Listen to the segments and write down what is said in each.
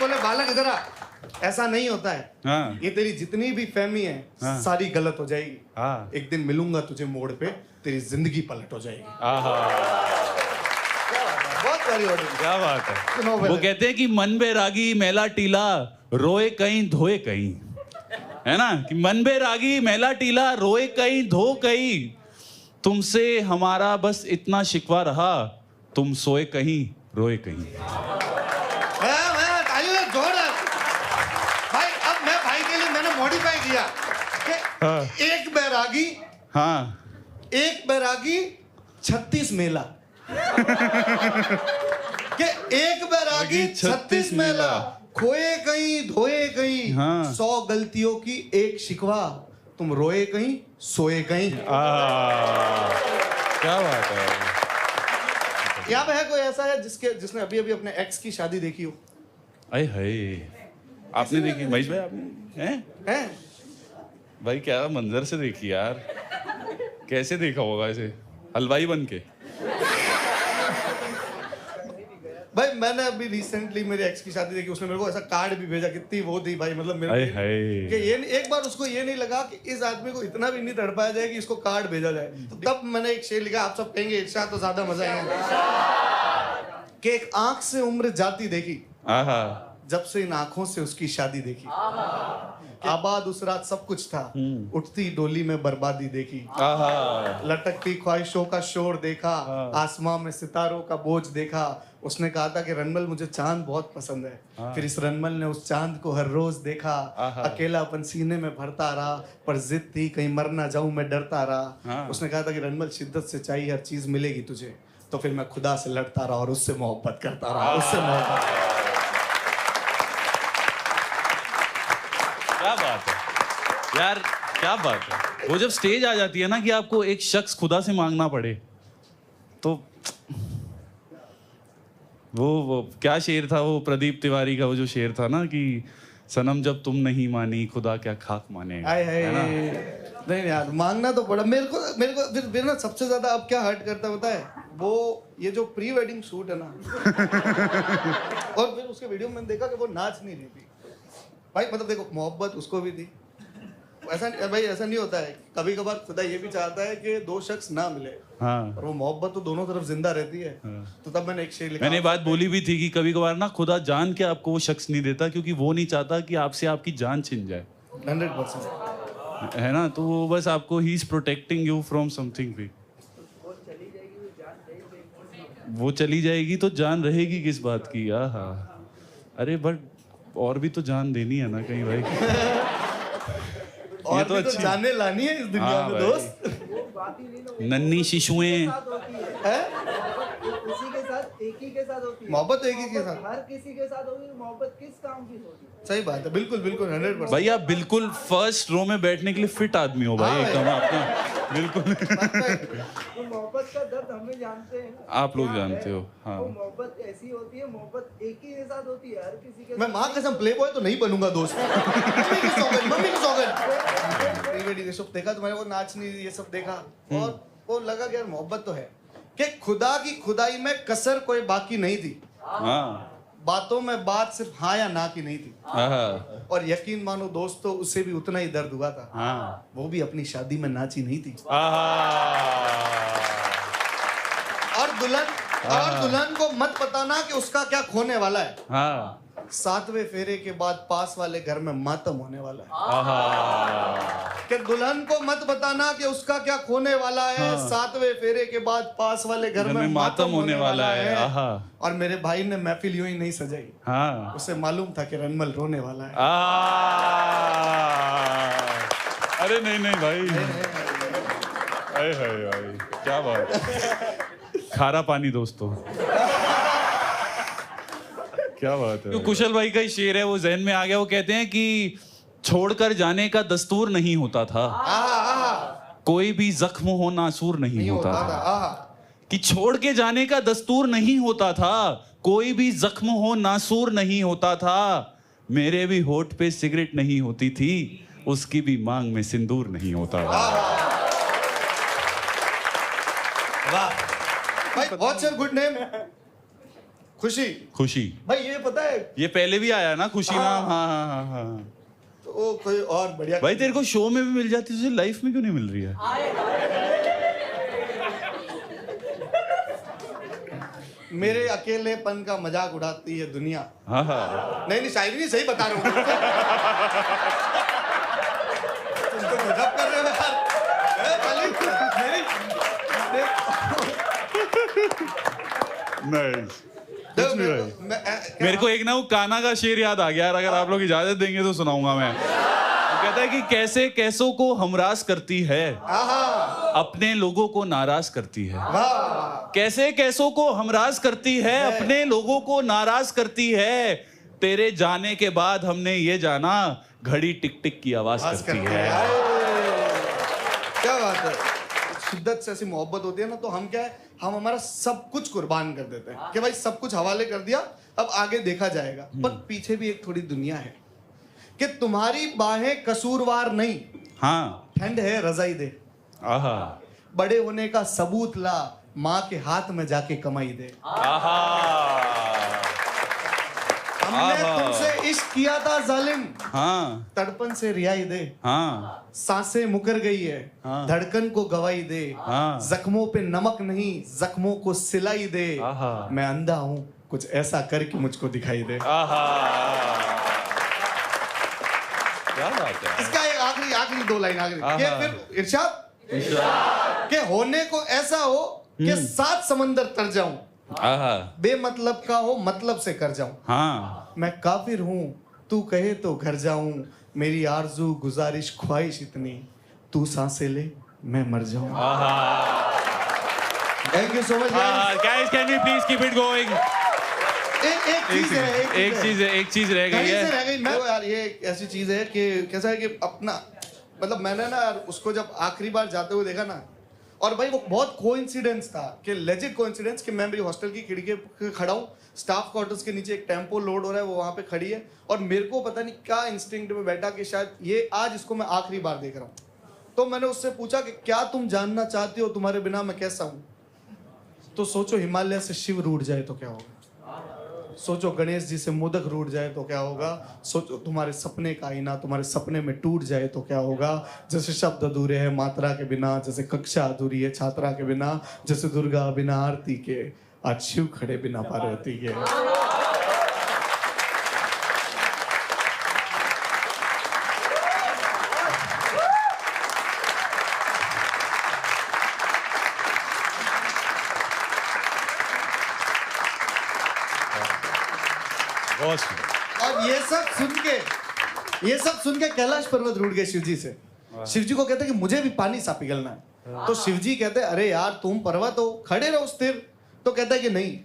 बोले बालक इधर आ, ऐसा नहीं होता है। हाँ। ये तेरी जितनी भी फहमी है हाँ। सारी गलत हो जाएगी। हाँ। एक दिन मिलूंगा तुझे मोड़ पे, तेरी जिंदगी पलट हो जाएगी। बहुत प्यारी ऑडियंस। क्या बात है। सुनो वो पहले। कहते हैं कि मन बैरागी मेला टीला, रोए कहीं धोए कहीं, है ना, कि मन बैरागी मेला टीला, रोए कहीं धो कहीं, तुमसे हमारा बस इतना शिकवा रहा, तुम सोए कहीं रोए कहीं। मैं तालियों से जोरदार। भाई अब मैं भाई के लिए मैंने मॉडिफाई किया कि हाँ। एक बैरागी, हाँ। एक बैरागी 36 मेला कि एक बैरागी 36 मेला, खोए कहीं धोए कहीं, हाँ। 100 गलतियों की एक शिकवा, तुम रोए कहीं सोए कहीं। क्या बात है। यहाँ पे है कोई ऐसा है जिसने अभी अभी अपने एक्स की शादी देखी हो? अरे हाय, आपने देखी महेश भाई? आपने हैं? भाई क्या मंजर से देखी यार, कैसे देखा होगा ऐसे हलवाई बन के? भाई मैंने अभी रिसेंटली मेरे एक्स की शादी देखी, उसने मेरे को ऐसा कार्ड भी भेजा, कितनी वो थी भाई, मतलब मेरे कि ये एक बार उसको ये नहीं लगा कि इस आदमी को इतना भी नहीं तड़पाया जाए कि इसको कार्ड भेजा जाए। तो तब मैंने एक शेर लिखा, आप सब कहेंगे इरशाद तो ज्यादा मजा आएगा, कि एक आंख से उम्र जाती देखी, जब से इन आंखों से उसकी शादी देखी, आबाद उस रात सब कुछ था, उठती डोली में बर्बादी देखी, लटकती ख्वाहिशों का शोर देखा, आसमां में सितारों का बोझ देखा। उसने कहा था कि रनमल मुझे चांद बहुत पसंद है, फिर इस रनमल ने उस चांद को हर रोज देखा, अकेला अपन सीने में भरता रहा, पर जिद थी कहीं मर ना जाऊं मैं डरता रहा। उसने कहा था कि रनमल शिद्दत से चाहिए, हर चीज मिलेगी तुझे, तो फिर मैं खुदा से लड़ता रहा और उससे मोहब्बत करता रहा, उससे मोहब्बत। क्या बात है यार, क्या बात है। वो जब स्टेज आ जाती है ना कि आपको एक शख्स खुदा से मांगना पड़े, तो वो क्या शेर था वो प्रदीप तिवारी का, वो जो शेर था ना कि सनम जब तुम नहीं मानी खुदा क्या खाक मानेगा, है ना? नहीं यार, मांगना तो पड़ा मेरे को फिर ना सबसे ज्यादा अब क्या हर्ट करता होता है, वो ये जो प्री वेडिंग शूट है ना और फिर उसके वीडियो में मैंने देखा कि वो नाच नहीं रही थी भाई, मतलब देखो मोहब्बत उसको भी थी, ऐसा भाई ऐसा नहीं होता है, कभी कभार खुदा ये भी चाहता है कि दो शख्स ना मिले, और वो मोहब्बत तो दोनों तरफ जिंदा रहती है। तो तब मैंने एक शेर लिखा, मैंने बात बोली भी थी कि कभी कभार ना खुदा जान के आपको वो शख्स नहीं देता, क्योंकि वो नहीं चाहता कि आपसे आपकी जान छिन जाए। 100% है ना, तो वो बस आपको he is protecting you from something भी। वो चली जाएगी तो जान रहेगी किस बात की? अरे बट और भी तो जान देनी है ना कहीं भाई। और ये तो भी तो अच्छी जाने लानी है इस दुनिया में दोस्त। नन्ही शिशुएं, उसी के साथ एक ही के साथ होती है मोहब्बत एक ही के साथ, हर किसी के साथ होगी, मोहब्बत किस काम की होगी? सही बात है, बिल्कुल बिल्कुल 100%। भाई आप बिल्कुल फर्स्ट रो में बैठने के लिए फिट आदमी हो भाई, एकदम आपका बिल्कुल। तो मोहब्बत का दर्द हमें जानते हैं, आप लोग जानते हो। हाँ, वो मोहब्बत ऐसी होती है, मोहब्बत एक ही के साथ होती है, हर किसी के मैं माँ कसम प्लेबॉय तो नहीं बनूंगा दोस्त। मम्मी की सौगंध। प्री वेडिंग ये सब देखा, तुम्हारे को नाचनी ये सब देखा, और वो लगा कि यार मोहब्बत तो है कि खुदा की खुदाई में कसर कोई बाकी नहीं थी, बातों में बात सिर्फ हाँ या ना की नहीं थी, और यकीन मानो दोस्तों उससे भी उतना ही दर्द हुआ था। वो भी अपनी शादी में नाची नहीं थी, और दुल्हन को मत बताना कि उसका क्या खोने वाला है। 7वें फेरे के बाद पास वाले घर में मातम होने वाला है, कि दुल्हन को मत बताना कि उसका क्या खोने वाला है। 7वें फेरे के बाद पास वाले घर में मातम होने वाला है। और मेरे भाई ने महफिल यूं ही नहीं सजाई, उसे मालूम था कि रनमल रोने वाला है। अरे नहीं भाई, भाई क्या बात है। खारा पानी दोस्तों, क्या बात है। तो कुशल भाई का ही शेर है, वो जहन में आ गया। वो कहते हैं कि छोड़कर जाने का दस्तूर नहीं होता था, कोई भी जख्म हो नासूर नहीं होता था। कि छोड़ के जाने का दस्तूर नहीं होता था, कोई भी जख्म हो नासूर नहीं होता था। मेरे भी होठ पे सिगरेट नहीं होती थी, उसकी भी मांग में सिंदूर नहीं होता था। वाह भाई, व्हाट्स योर गुड नेम? खुशी खुशी। भाई ये पता है ये पहले भी आया ना खुशी नाम। हाँ हाँ हाँ हाँ। तो कोई और बढ़िया भाई तेरे को शो में भी मिल जाती तुझे लाइफ में क्यों नहीं मिल रही है? मेरे अकेलेपन का मजाक उड़ाती है दुनिया। हाँ हाँ। नहीं शायरी नहीं सही बता रहा हूँ। तुम तो गजब कर रहे हो यार। मेरे को एक ना वो कान्हा का शेर याद आ गया यार, अगर आप लोग इजाजत देंगे तो सुनाऊंगा मैं। वो कहता है कि कैसे कैसों को हमराज करती है, अपने लोगों को नाराज करती है। कैसे कैसों को हमराज करती है, अपने लोगों को नाराज करती है। तेरे जाने के बाद हमने ये जाना, घड़ी टिक टिक की आवाज करती है। क्या बात है। शिद्दत से ऐसी मोहब्बत होती है ना, तो हम क्या है, हम हमारा सब कुछ कुर्बान कर देते हैं कि भाई सब कुछ हवाले कर दिया, अब आगे देखा जाएगा। पर पीछे भी एक थोड़ी दुनिया है कि तुम्हारी बाहें कसूरवार नहीं। हाँ, ठंड है रजाई दे। आहा, बड़े होने का सबूत ला, माँ के हाथ में जाके कमाई दे। आहा, हमने तुमसे इश्क किया था जालिम, हाँ, तड़पन से रिहाई दे। हाँ, सांसें मुकर गई है, हाँ, धड़कन को गवाही दे। हाँ, जख्मों पे नमक नहीं, जख्मों को सिलाई दे। मैं अंधा हूँ, कुछ ऐसा करके मुझको दिखाई दे। क्या बात है। इसका एक आखिरी दो लाइन आखिरी के फिर इरशाद के होने को ऐसा हो कि 7 समंदर तर जाऊं, बेमतलब का हो मतलब से कर जाऊं। हाँ, मैं काफिर हूँ, तू कहे तो घर जाऊं। मेरी आरजू गुजारिश ख्वाहिश इतनी, तू सांसें ले मैं मर जाऊं। Thank you so much guys, can we please keep it going. एक चीज रह गई है। मैं यार ये ऐसी चीज है कि कैसा है कि अपना मतलब मैंने ना उसको जब आखिरी बार जाते हुए देखा ना, और भाई वो बहुत कोइंसिडेंस था कि लेजिट कोइंसिडेंस कि मैं मेरी हॉस्टल की खिड़की पे खड़ा हूँ, स्टाफ क्वार्टर्स के नीचे एक टेम्पो लोड हो रहा है, वो वहाँ पे खड़ी है, और मेरे को पता नहीं क्या इंस्टिंक्ट में बैठा कि शायद ये आज इसको मैं आखिरी बार देख रहा हूँ। तो मैंने उससे पूछा कि क्या तुम जानना चाहती हो तुम्हारे बिना मैं कैसा हूँ? तो सोचो हिमालय से शिव रूठ जाए तो क्या होगा, सोचो गणेश जी से मोदक रूठ जाए तो क्या होगा, सोचो तुम्हारे सपने का आईना तुम्हारे सपने में टूट जाए तो क्या होगा। जैसे शब्द अधूरे हैं मात्रा के बिना, जैसे कक्षा अधूरी है छात्रा के बिना, जैसे दुर्गा बिना आरती के, आज शिव खड़े बिना पार्वती के। और ये सब सुन के कैलाश पर्वत रूठ गए शिव जी से। शिव जी को कहते कि मुझे भी पानी सा पिघलना है। तो शिव जी कहते अरे यार तुम पर्वत हो, खड़े रहो स्थिर। तो कहता है कि नहीं,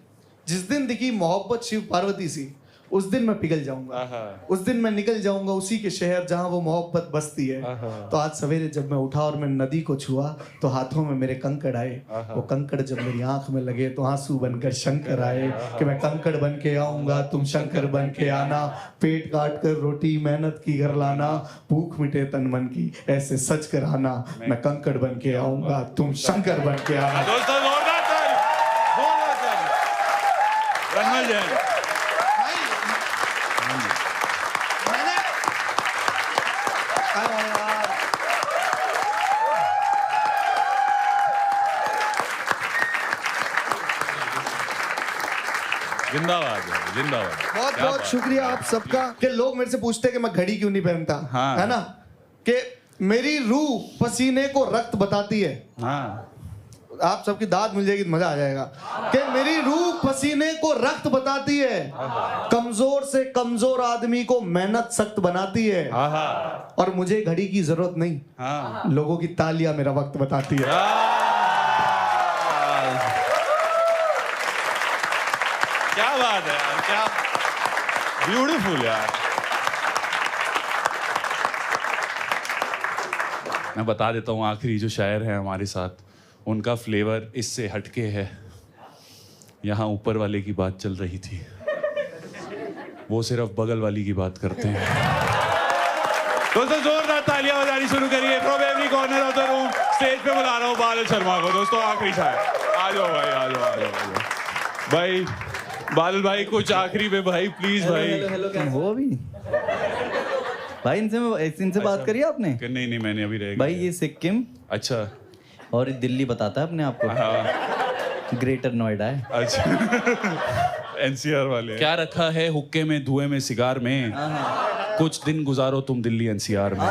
जिस दिन दिखी मोहब्बत शिव पार्वती सी, उस दिन मैं पिघल जाऊंगा, उस दिन मैं निकल जाऊंगा उसी के शहर जहां वो मोहब्बत बसती है। तो आज सवेरे जब मैं उठा और मैं नदी को छुआ तो हाथों में मेरे कंकड़ आए, वो कंकड़ जब मेरी आंख में लगे तो आंसू बनकर शंकर आए कि मैं कंकड़ बन के आऊंगा तुम शंकर बन के आना, पेट काट कर रोटी मेहनत की घर लाना, भूख मिटे तन मन की ऐसे सच कर आना, मैं कंकड़ बन के आऊंगा तुम शंकर बन के आना। दोस्तों जिंदाबाद जिंदाबाद। बहुत बहुत शुक्रिया आप सबका कि लोग मेरे से पूछते कि मैं घड़ी क्यों नहीं पहनता। हाँ। है ना कि मेरी रूह पसीने को रक्त बताती है। हाँ। आप सबकी दाद मिल जाएगी तो मजा आ जाएगा कि मेरी रूह पसीने को रक्त बताती है, कमजोर से कमजोर आदमी को मेहनत सख्त बनाती है, और मुझे घड़ी की जरूरत नहीं, लोगों की तालियां मेरा वक्त बताती है। क्या बात है यार, क्या ब्यूटीफुल यार। मैं बता देता हूँ आखिरी जो शायर है हमारे साथ, उनका फ्लेवर इससे हटके है। यहाँ ऊपर वाले की बात चल रही थी, वो सिर्फ बगल वाली की बात करते हैं। दोस्तों जोरदार तालियां बजानी शुरू करिए। From every corner of the room stage पे बुला रहा हूँ बादल शर्मा को। दोस्तों आखिरी शायर, आ जाओ भाई, आ जाओ, आ जाओ, आ जाओ भाई। बादल भाई कुछ आखिरी में भाई प्लीज भाई। हेलो हेलो क्या हो अभी भाई? इनसे बात करी आपने? नहीं मैंने अभी रह भाई ये सिक्किम अच्छा और दिल्ली बताता है अपने आप को। हाँ ग्रेटर नोएडा है। अच्छा एनसीआर वाले क्या रखा है हुक्के में धुएं में सिगार में, कुछ दिन गुजारो तुम दिल्ली एनसीआर में।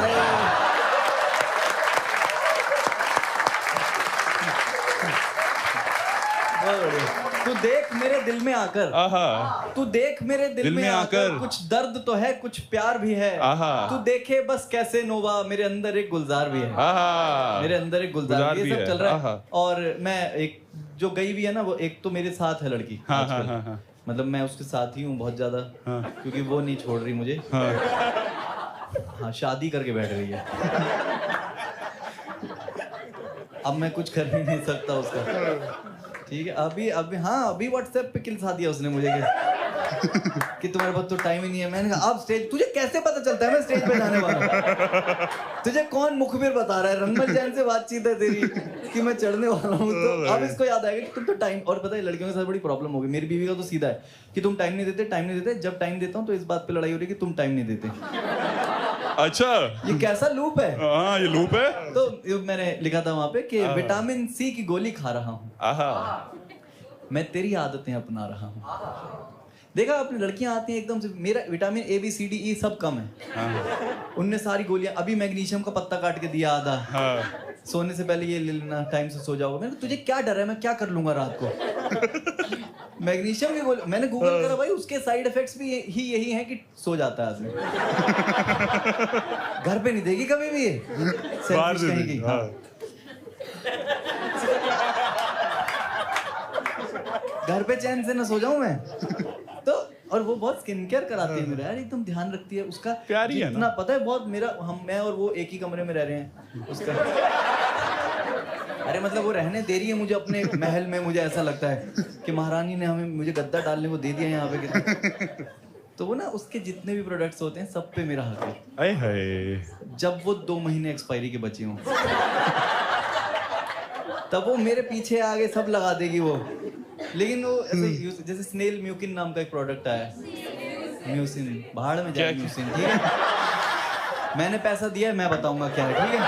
तू देख मेरे दिल में आकर, तू देख मेरे दिल में आकर, कुछ दर्द तो है कुछ प्यार भी है। तू देखे बस कैसे नोवा, मेरे अंदर एक गुलजार भी है। मेरे अंदर एक गुलजार भी है। सब चल रहा है। और मैं एक जो गई भी है ना, वो एक तो मेरे साथ है लड़की। मतलब मैं उसके साथ ही हूँ बहुत ज्यादा, क्योंकि वो नहीं छोड़ रही मुझे। हाँ शादी करके बैठ रही है। अब मैं कुछ कर ही नहीं सकता उसका। ठीक है अभी व्हाट्सएप पे किल सा दिया उसने मुझे कि तुम्हारे पास तो टाइम ही नहीं है। मैंने कहा अब स्टेज, तुझे कैसे पता चलता है मैं स्टेज पे जाने वाला हूँ? तुझे कौन मुखबिर बता रहा है? रनमल जैन से बातचीत है तेरी कि मैं चढ़ने वाला हूँ। तो अब इसको याद आएगा कि तुम तो टाइम, और पता है लड़कियों के साथ बड़ी प्रॉब्लम हो गई। मेरी बीवी का तो सीधा है कि तुम टाइम नहीं देते। जब टाइम देता हूँ तो इस बात पे लड़ाई हो रही है कि तुम टाइम नहीं देते। अच्छा ये कैसा लूप है? हाँ ये लूप है। तो मैंने लिखा था वहां पे कि विटामिन सी की गोली खा रहा हूँ, मैं तेरी आदतें अपना रहा हूँ। देखा अपनी लड़कियां आती हैं एकदम से, मेरा vitamin A B C D E सब कम है। उनने सारी गोलियां, अभी मैग्नीशियम का पत्ता काट के दिया आधा। सोने से पहले ये ले लेना, टाइम से सो जाओगे। मैंने तुझे क्या डर है, मैं क्या कर लूंगा रात को? मैग्नीशियम की गोली मैंने गूगल करा भाई, उसके साइड इफेक्ट्स भी यही हैं कि सो जाता है आदमी। घर पे नहीं देगी कभी भी ये, बाहर से कहेगी। घर पे चैन से ना सो जाऊं मैं तो। और वो बहुत स्किन केयर कराती है मेरा यार, एकदम ध्यान रखती है उसका। प्यारी है ना, पता है बहुत। मैं और वो एक ही कमरे में रह रहे हैं उसका। अरे मतलब वो रहने दे रही है मुझे अपने महल में। मुझे ऐसा लगता है कि महारानी ने मुझे गद्दा डालने को दे दिया यहाँ पे। तो वो ना उसके जितने भी प्रोडक्ट्स होते हैं सब पे मेरा हक है। जब वो 2 महीने एक्सपायरी के बचे हों तब वो मेरे पीछे आगे सब लगा देगी वो। लेकिन वो ऐसे जैसे स्नेल म्यूकिन नाम का एक प्रोडक्ट आया, म्यूसिन, भाड़ में जाए म्यूसिन। ठीक है मैंने पैसा दिया है, मैं बताऊंगा क्या है। ठीक है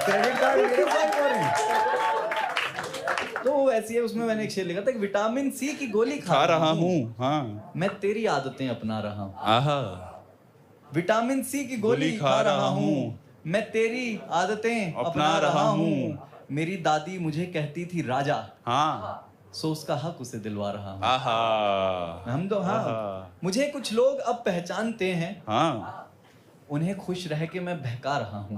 क्रेडिट कार्ड मेरे पास है। तो ऐसी है, उसमें मैंने एक शेर लिखा था कि विटामिन सी की गोली खा रहा हूँ, हाँ मैं तेरी आदतें अपना रहा हूँ। विटामिन सी की गोली खा रहा हूँ, मैं तेरी आदतें अपना रहा हूँ। मेरी दादी मुझे कहती थी राजा, हाँ सो उसका हक उसे दिलवा रहा हूँ। हम तो हाँ, मुझे कुछ लोग अब पहचानते हैं, हाँ उन्हें खुश रह के मैं बहका रहा हूँ।